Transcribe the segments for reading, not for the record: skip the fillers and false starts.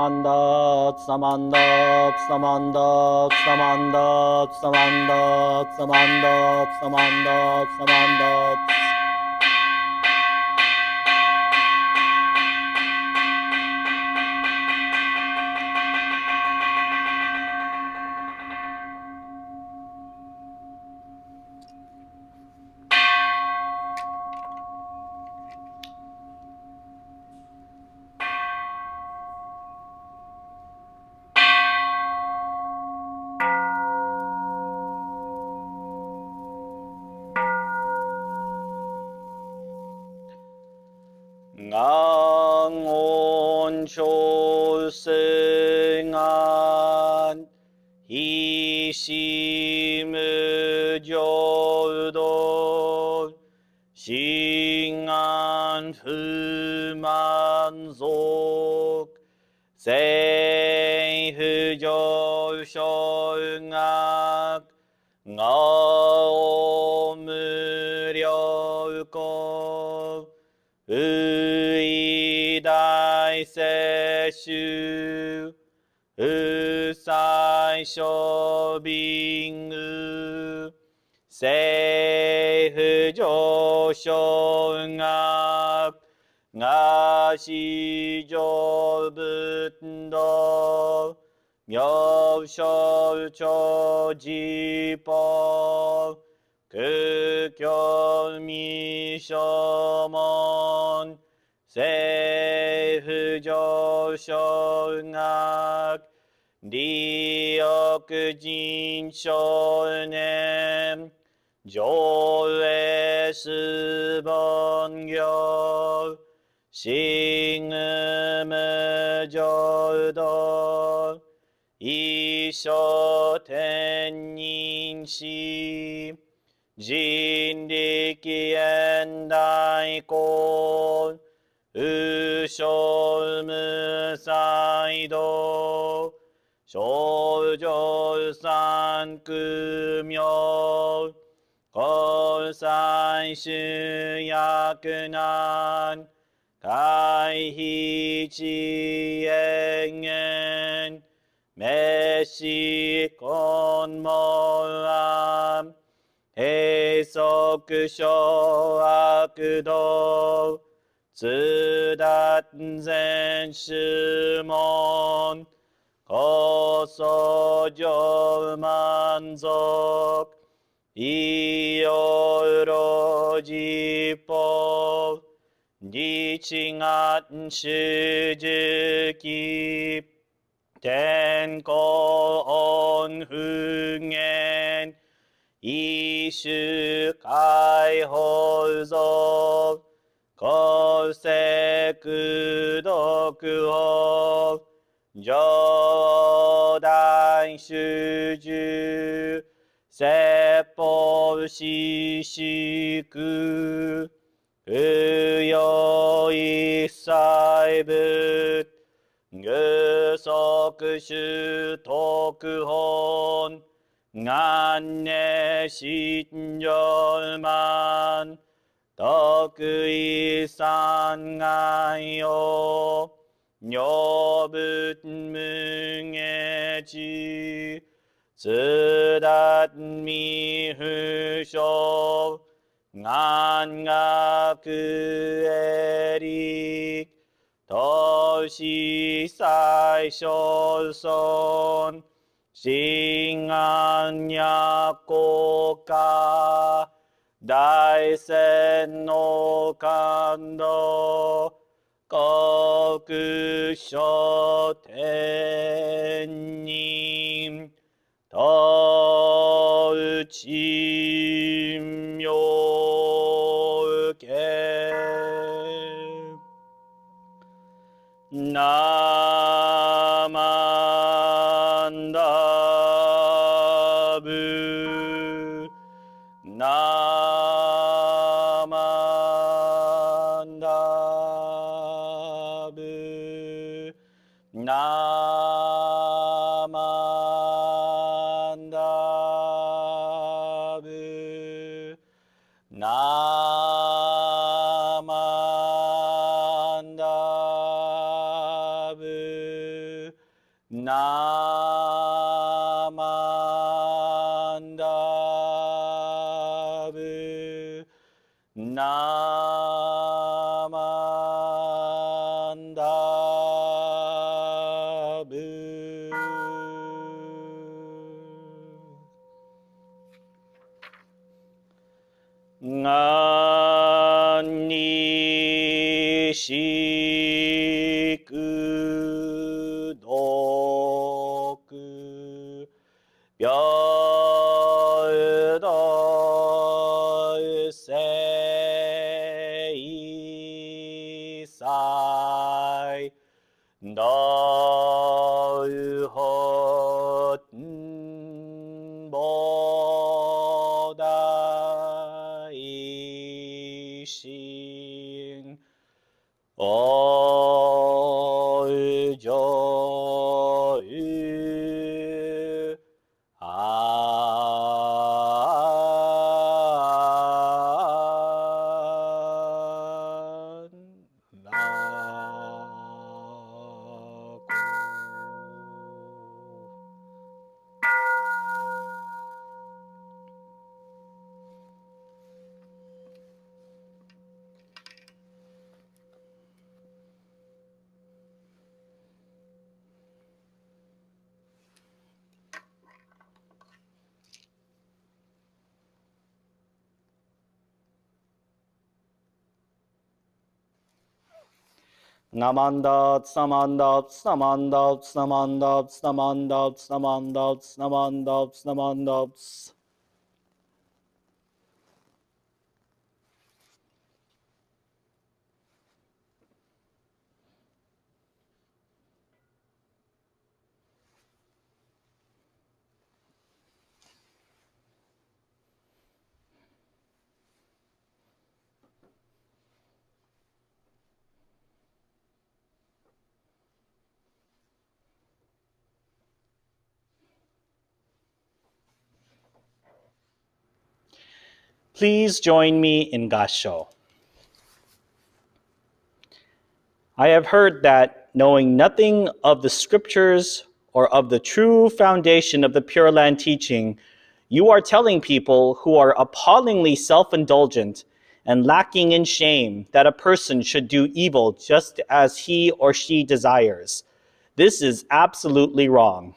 Samanda, Samanda, Samanda, Samanda, Samanda, Samanda, Samanda, Samanda. 강온초승한 이심의조도 싱안후만속 세흐조쇼응악 나오무려고 의다이세슈 의사이쇼빙의 세흐조쇼응악 나시조붓도 묘쇼초지법 극결미셔먼 세흐조쇼응악 니역진쇼냄 조회스번겨 싱음의조도 이쇼텐인시 진리기엔다이콘 의쇼무사이도 쇼졸산금요 걸사이시야근한 가이히지행엔 메시콘모암 해석그쇼아그도 쯔닷센시몬 거소조만석 이요로지법 니칭한시즈기 텐고온흥엔 이슈가이홀섭 걸세그도그홉 저다이슈주 세법시시그 의여이사이붓 그석그슈토그혼 난내신절만 덕의산가요 녀붓뭉해지 쓰닷미흐쇼 난가그에릭 더시사이쇼선 싱안약고가 다이센노간도 거그쇼텐님 덜침묘게 나만다부 나만다부 나만다부 나만다부 Namandabu. Ngani shiku doku byodou sei sai dou hot bodai shin oujou Namandats, namandats, namandats, namandats, namandats, namandats, namandats, namandats. Please join me in Gasho. I have heard that knowing nothing of the scriptures or of the true foundation of the Pure Land teaching, you are telling people who are appallingly self-indulgent and lacking in shame that a person should do evil just as he or she desires. This is absolutely wrong.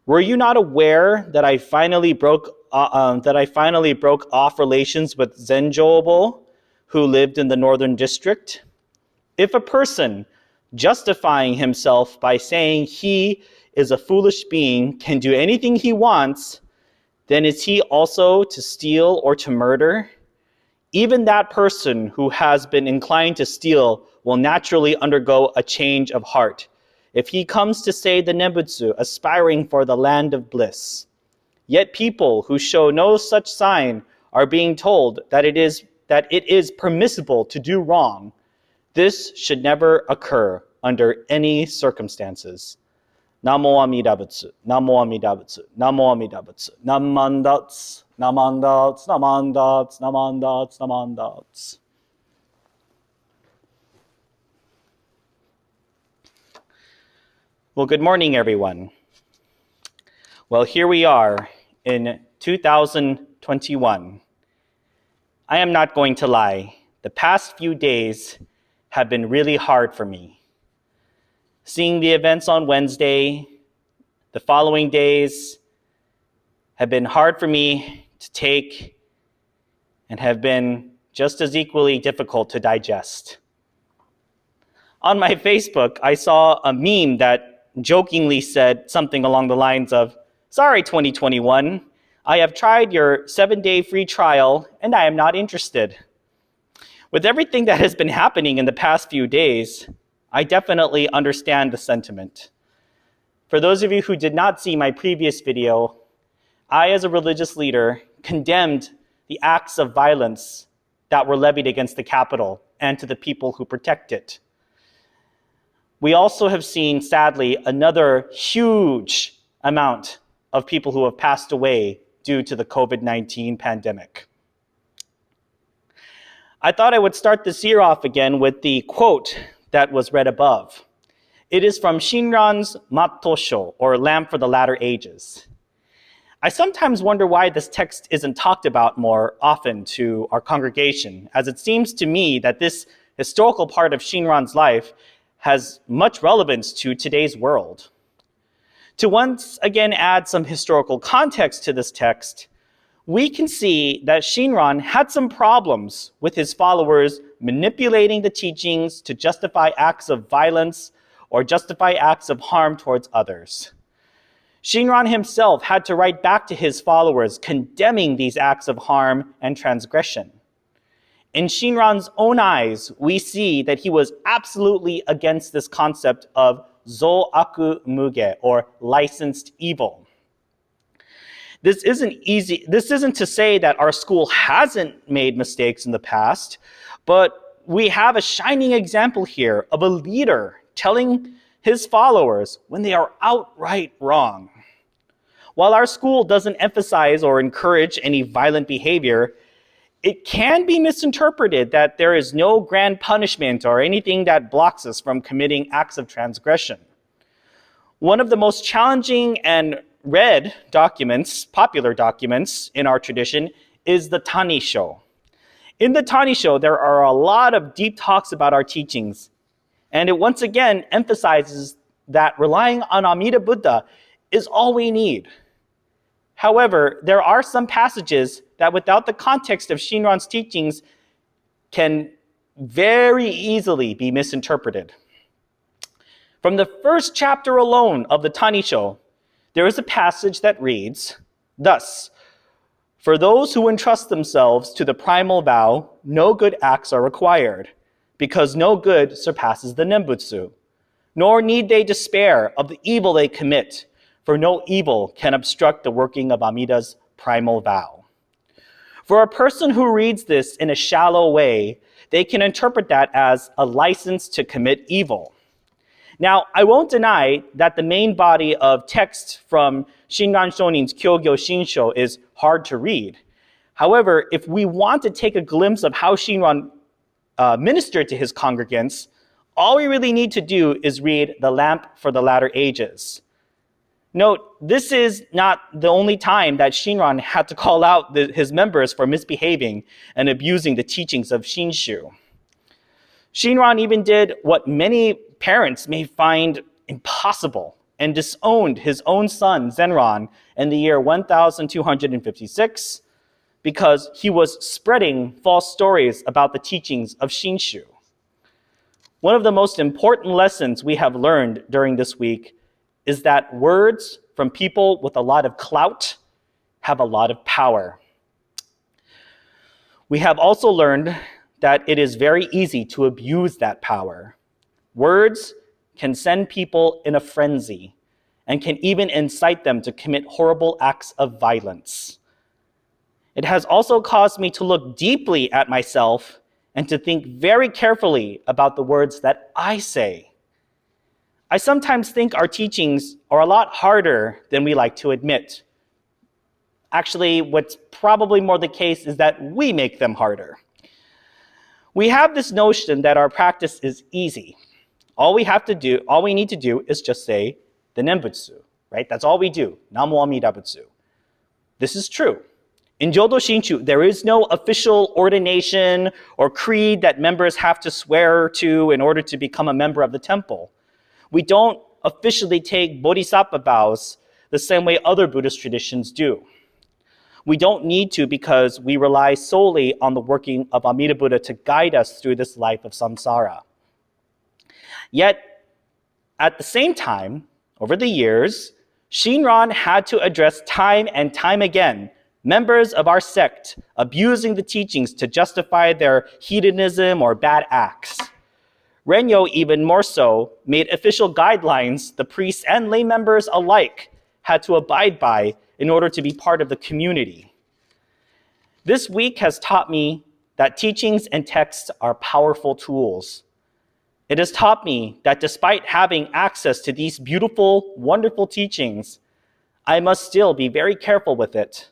Were you not aware that I finally broke off relations with Zenjobo, who lived in the Northern District? If a person justifying himself by saying he is a foolish being can do anything he wants, then is he also to steal or to murder? Even that person who has been inclined to steal will naturally undergo a change of heart if he comes to say the Nembutsu, aspiring for the land of bliss. Yet people who show no such sign are being told that it is permissible to do wrong. This should never occur under any circumstances. Namo Amida Butsu, Namo Amida Butsu, Namo Amida Butsu, Namandats, Namandats, Namandats, Namandats, Namandats. Well, good morning, everyone. Well, here we are in 2021. I am not going to lie. The past few days have been really hard for me. Seeing the events on Wednesday, the following days have been hard for me to take and have been just as equally difficult to digest. On my Facebook, I saw a meme that jokingly said something along the lines of, "Sorry, 2021, I have tried your 7-day free trial and I am not interested." With everything that has been happening in the past few days, I definitely understand the sentiment. For those of you who did not see my previous video, I, as a religious leader, condemned the acts of violence that were levied against the Capitol and to the people who protect it. We also have seen, sadly, another huge amount of people who have passed away due to the COVID-19 pandemic. I thought I would start this year off again with the quote that was read above. It is from Shinran's Mattosho, or Lamp for the Latter Ages. I sometimes wonder why this text isn't talked about more often to our congregation, as it seems to me that this historical part of Shinran's life has much relevance to today's world. To once again add some historical context to this text, we can see that Shinran had some problems with his followers manipulating the teachings to justify acts of violence or justify acts of harm towards others. Shinran himself had to write back to his followers condemning these acts of harm and transgression. In Shinran's own eyes, we see that he was absolutely against this concept of zo aku muge, or licensed evil. This isn't to say that our school hasn't made mistakes in the past, but we have a shining example here of a leader telling his followers when they are outright wrong. While our school doesn't emphasize or encourage any violent behavior, it can be misinterpreted that there is no grand punishment or anything that blocks us from committing acts of transgression. One of the most challenging and read documents, popular documents in our tradition, is the Tanisho. In the Tanisho, there are a lot of deep talks about our teachings, and it once again emphasizes that relying on Amida Buddha is all we need. However, there are some passages that without the context of Shinran's teachings can very easily be misinterpreted. From the first chapter alone of the Tanisho, there is a passage that reads, thus, "For those who entrust themselves to the primal vow, no good acts are required, because no good surpasses the Nembutsu. Nor need they despair of the evil they commit, for no evil can obstruct the working of Amida's primal vow." For a person who reads this in a shallow way, they can interpret that as a license to commit evil. Now, I won't deny that the main body of text from Shinran Shonin's Kyogyo Shinsho is hard to read. However, if we want to take a glimpse of how Shinran ministered to his congregants, all we really need to do is read The Lamp for the Latter Ages. Note, this is not the only time that Shinran had to call out his members for misbehaving and abusing the teachings of Shinshu. Shinran even did what many parents may find impossible and disowned his own son, Zenran, in the year 1256 because he was spreading false stories about the teachings of Shinshu. One of the most important lessons we have learned during this week is that words from people with a lot of clout have a lot of power. We have also learned that it is very easy to abuse that power. Words can send people in a frenzy and can even incite them to commit horrible acts of violence. It has also caused me to look deeply at myself and to think very carefully about the words that I say. I sometimes think our teachings are a lot harder than we like to admit. Actually, what's probably more the case is that we make them harder. We have this notion that our practice is easy. All we need to do is just say the Nembutsu, right? That's all we do, Namo Amida Butsu. This is true. In Jodo Shinshu, there is no official ordination or creed that members have to swear to in order to become a member of the temple. We don't officially take bodhisattva vows the same way other Buddhist traditions do. We don't need to because we rely solely on the working of Amida Buddha to guide us through this life of samsara. Yet, at the same time, over the years, Shinran had to address time and time again members of our sect abusing the teachings to justify their hedonism or bad acts. Renyo, even more so, made official guidelines the priests and lay members alike had to abide by in order to be part of the community. This week has taught me that teachings and texts are powerful tools. It has taught me that despite having access to these beautiful, wonderful teachings, I must still be very careful with it.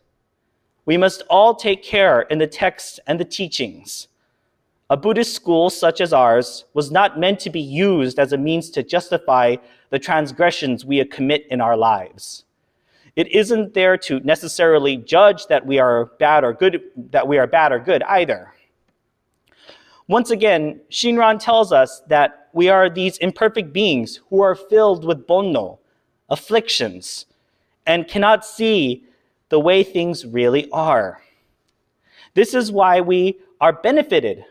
We must all take care in the texts and the teachings A Buddhist school such as ours was not meant to be used as a means to justify the transgressions we commit in our lives. It isn't there to necessarily judge that we are bad or good, either. Once again, Shinran tells us that we are these imperfect beings who are filled with bonno, afflictions, and cannot see the way things really are. This is why we are benefited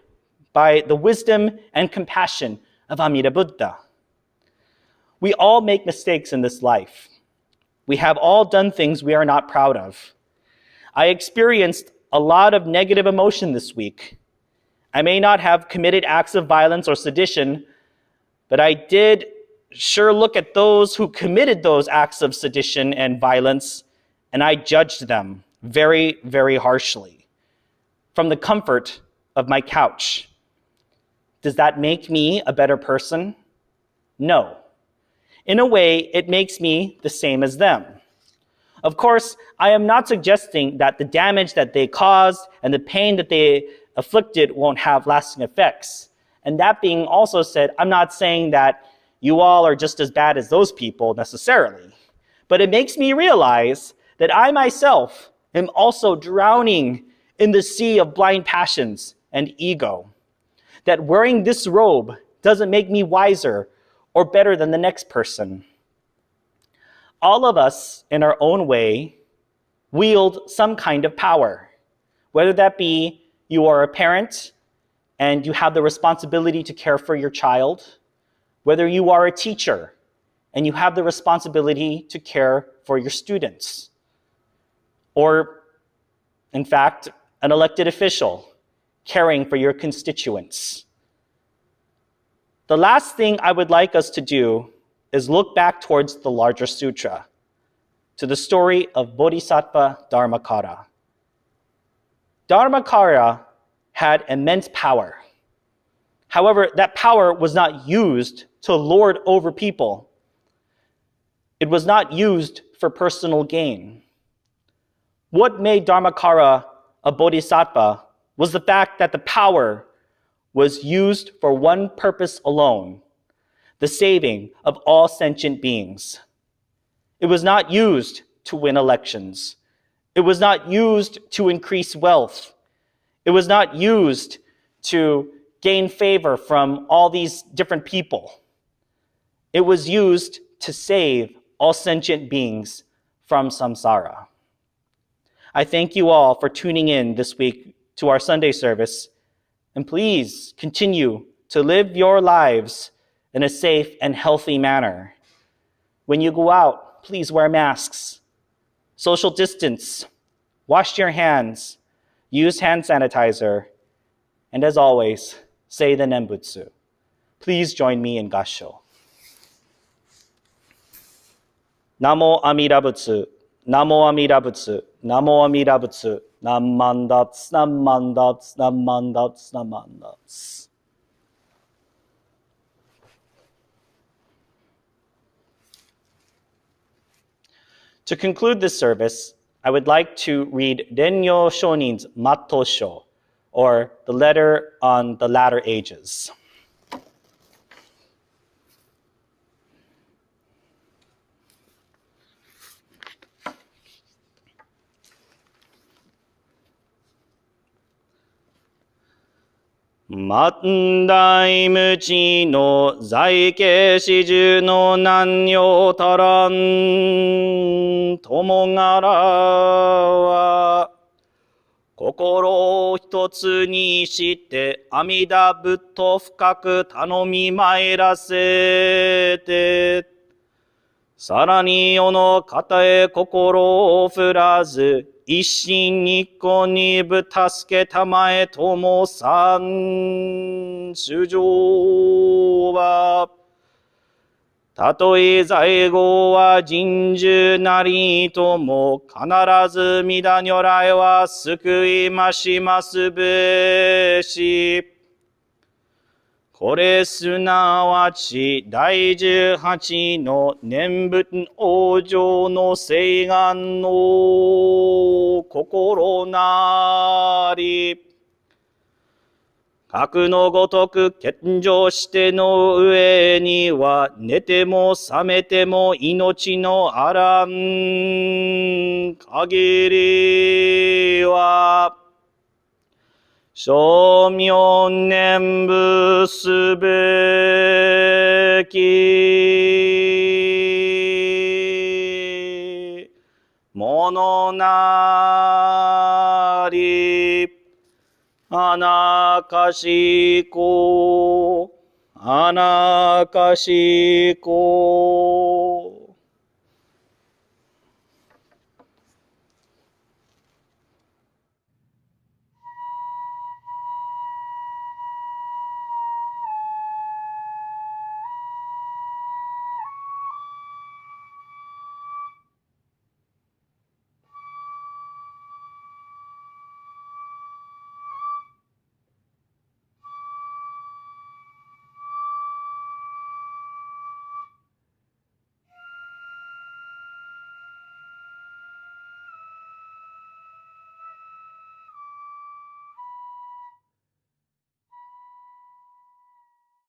by the wisdom and compassion of Amida Buddha. We all make mistakes in this life. We have all done things we are not proud of. I experienced a lot of negative emotion this week. I may not have committed acts of violence or sedition, but I did sure look at those who committed those acts of sedition and violence, and I judged them very, very harshly from the comfort of my couch. Does that make me a better person? No. In a way, it makes me the same as them. Of course, I am not suggesting that the damage that they caused and the pain that they afflicted won't have lasting effects. And that being also said, I'm not saying that you all are just as bad as those people necessarily. But it makes me realize that I myself am also drowning in the sea of blind passions and ego. That wearing this robe doesn't make me wiser or better than the next person. All of us, in our own way, wield some kind of power, whether that be you are a parent and you have the responsibility to care for your child, whether you are a teacher and you have the responsibility to care for your students, or, in fact, an elected official caring for your constituents. The last thing I would like us to do is look back towards the larger sutra, to the story of Bodhisattva Dharmakara. Dharmakara had immense power. However, that power was not used to lord over people. It was not used for personal gain. What made Dharmakara a bodhisattva was the fact that the power was used for one purpose alone: the saving of all sentient beings. It was not used to win elections. It was not used to increase wealth. It was not used to gain favor from all these different people. It was used to save all sentient beings from samsara. I thank you all for tuning in this week to our Sunday service, and please continue to live your lives in a safe and healthy manner. When you go out, please wear masks, social distance, wash your hands, use hand sanitizer, and as always, say the Nembutsu. Please join me in Gassho. Namo Amida Butsu, Namo Amida Butsu, Namo Amida Butsu, Nammandats, Nammandats, Nammandats, Nammandats. To conclude this service, I would like to read Rennyo Shonin's Mattosho, or the letter on the latter ages. Matdai muchi no zaike shiju no nanyo taran tomogara wa kokoro hitotsu ni shite Amida Butto fukaku tanomimaerasete さらに世の方へ心を振らず、一心一個にぶ助けたまえともさん、主情は、たとえ在後は人獣なりとも、必ず皆如来は救いましますべし。これすなわち第18の念仏往生の誓願の心なり。核のごとく献上しての上には、寝ても覚めても命のあらん限りは、称名念仏すべきものなり、あなかしこ、あなかしこ。